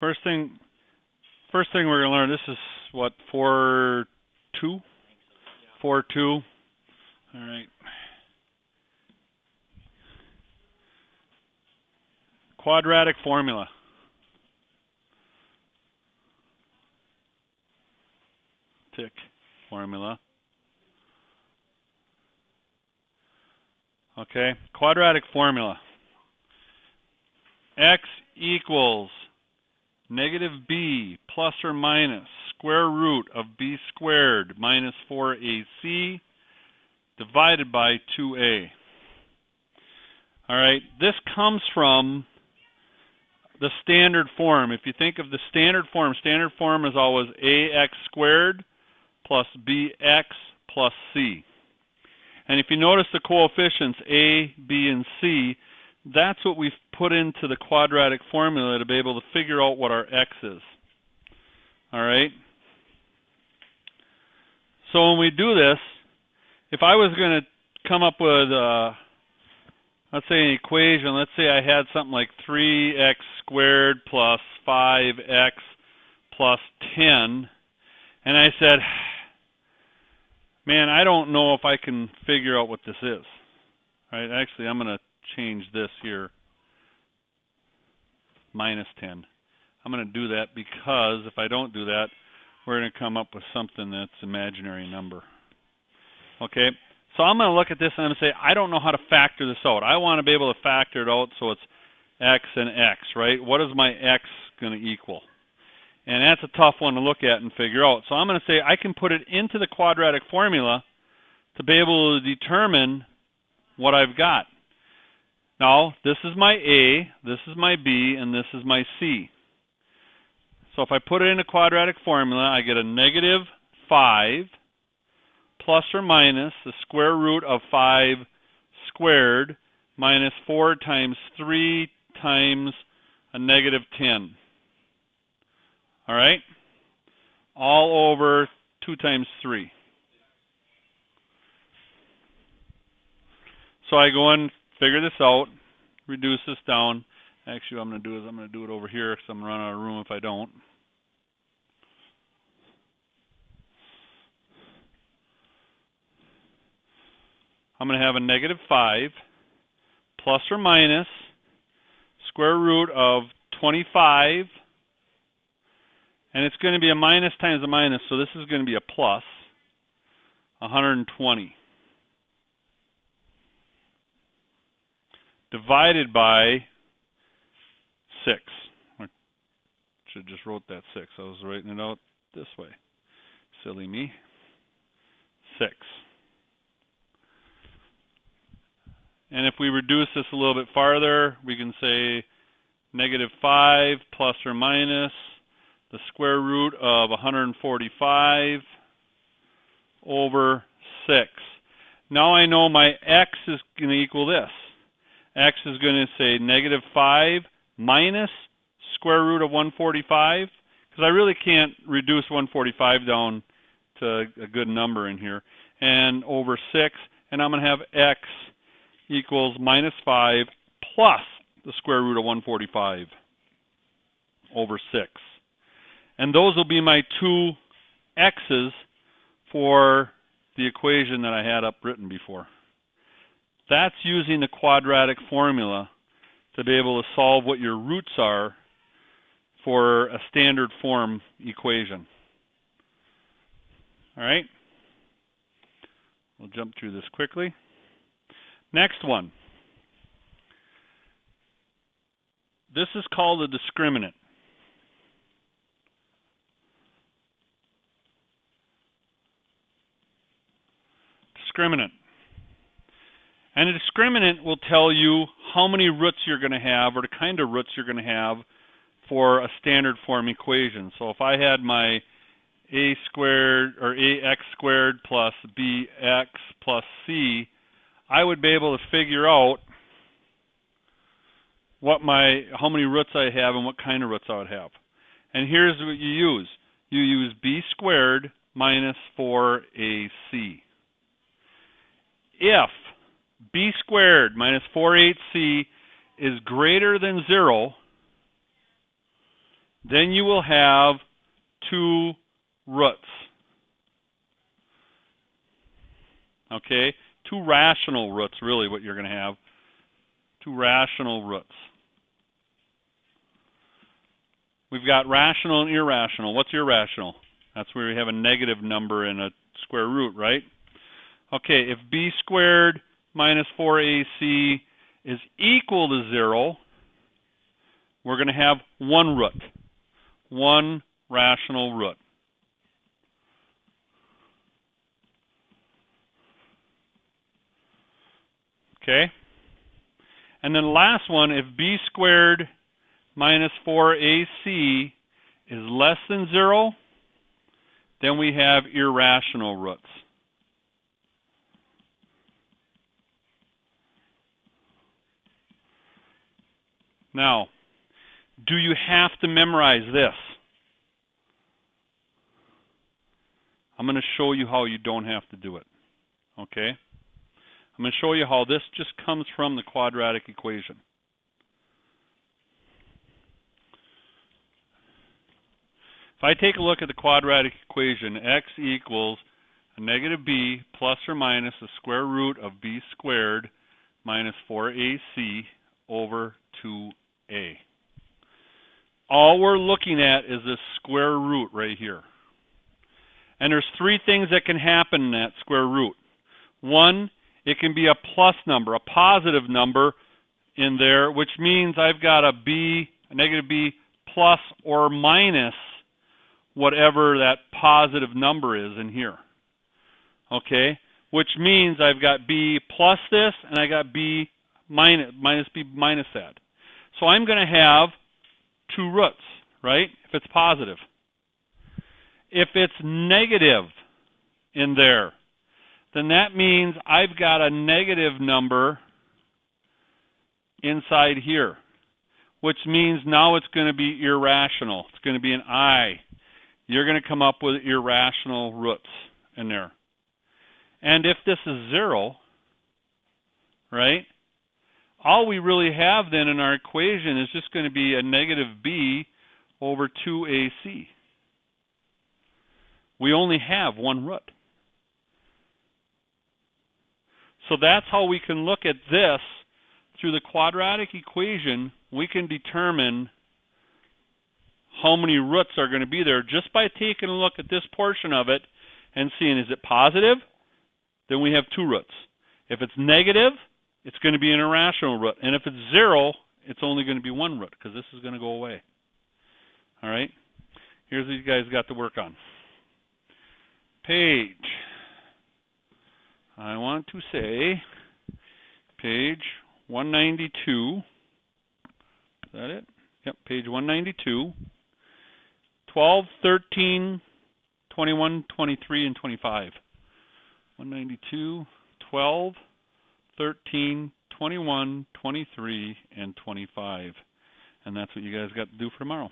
First thing, we're gonna learn. This is what 4-2, 4-2. All right. Quadratic formula. Tick. Formula. Okay. Quadratic formula. X equals negative b plus or minus square root of b squared minus 4ac divided by 2a. All right, this comes from the standard form. If you think of the standard form is always ax squared plus bx plus c. And if you notice the coefficients a, b, and c, that's what we've put into the quadratic formula to be able to figure out what our x is. All right? So when we do this, if I was going to come up with, let's say an equation, let's say I had something like 3x squared plus 5x plus 10, and I said, man, I don't know if I can figure out what this is. All right? Actually, I'm going to change this here, minus 10. I'm going to do that because if I don't do that, we're going to come up with something that's imaginary number. Okay, so I'm going to look at this and I'm going to say, I don't know how to factor this out. I want to be able to factor it out so it's x and x, right? What is my x going to equal? And that's a tough one to look at and figure out. So I'm going to say I can put it into the quadratic formula to be able to determine what I've got. Now, this is my A, this is my B, and this is my C. So if I put it in a quadratic formula, I get a negative 5 plus or minus the square root of 5 squared minus 4 times 3 times a negative 10. All right? All over 2 times 3. So I go and figure this out, reduce this down. Actually, what I'm going to do is I'm going to do it over here because I'm going to run out of room if I don't. I'm going to have a negative 5 plus or minus square root of 25, and it's going to be a minus times a minus, so this is going to be a plus, 120. Divided by 6. I should have just wrote that 6. I was writing it out this way. Silly me. 6. And if we reduce this a little bit farther, we can say negative 5 plus or minus the square root of 145 over 6. Now I know my x is going to equal this. X is going to say negative 5 minus square root of 145, because I really can't reduce 145 down to a good number in here, and over 6, and I'm going to have x equals minus 5 plus the square root of 145 over 6. And those will be my two x's for the equation that I had up written before. That's using the quadratic formula to be able to solve what your roots are for a standard form equation. All right? We'll jump through this quickly. Next one. This is called a discriminant. Discriminant. And a discriminant will tell you how many roots you're going to have, or the kind of roots you're going to have for a standard form equation. So if I had my a squared or ax squared plus bx plus c, I would be able to figure out how many roots I have and what kind of roots I would have. And here's what you use. You use b squared minus 4ac. If b squared minus 4ac is greater than 0, then you will have two roots. Okay? Two rational roots, really, what you're going to have. Two rational roots. We've got rational and irrational. What's irrational? That's where we have a negative number in a square root, right? Okay, if b squared minus 4ac is equal to 0, we're going to have one root. One rational root. Okay? And then the last one, if b squared minus 4ac is less than 0, then we have irrational roots. Now, do you have to memorize this? I'm going to show you how you don't have to do it. Okay? I'm going to show you how this just comes from the quadratic equation. If I take a look at the quadratic equation, x equals a negative b plus or minus the square root of b squared minus 4ac over 2a. All we're looking at is this square root right here. And there's three things that can happen in that square root. One, it can be a plus number, a positive number in there, which means I've got a negative b plus or minus whatever that positive number is in here. Okay? Which means I've got b plus this, and I got b minus b minus that. So I'm going to have two roots, right? If it's positive. If it's negative in there, then that means I've got a negative number inside here, which means now it's going to be irrational. It's going to be an I. You're going to come up with irrational roots in there. And if this is 0, right, all we really have then in our equation is just going to be a negative b over 2ac. We only have one root. So that's how we can look at this. Through the quadratic equation, we can determine how many roots are going to be there just by taking a look at this portion of it and seeing, is it positive? Then we have two roots. If it's negative, it's going to be an irrational root. And if it's 0, it's only going to be one root because this is going to go away. All right? Here's what you guys got to work on. Page. I want to say page 192. Is that it? Yep, page 192. 12, 13, 21, 23, and 25. 192, 12, 13, 21, 23, and 25. And that's what you guys got to do for tomorrow.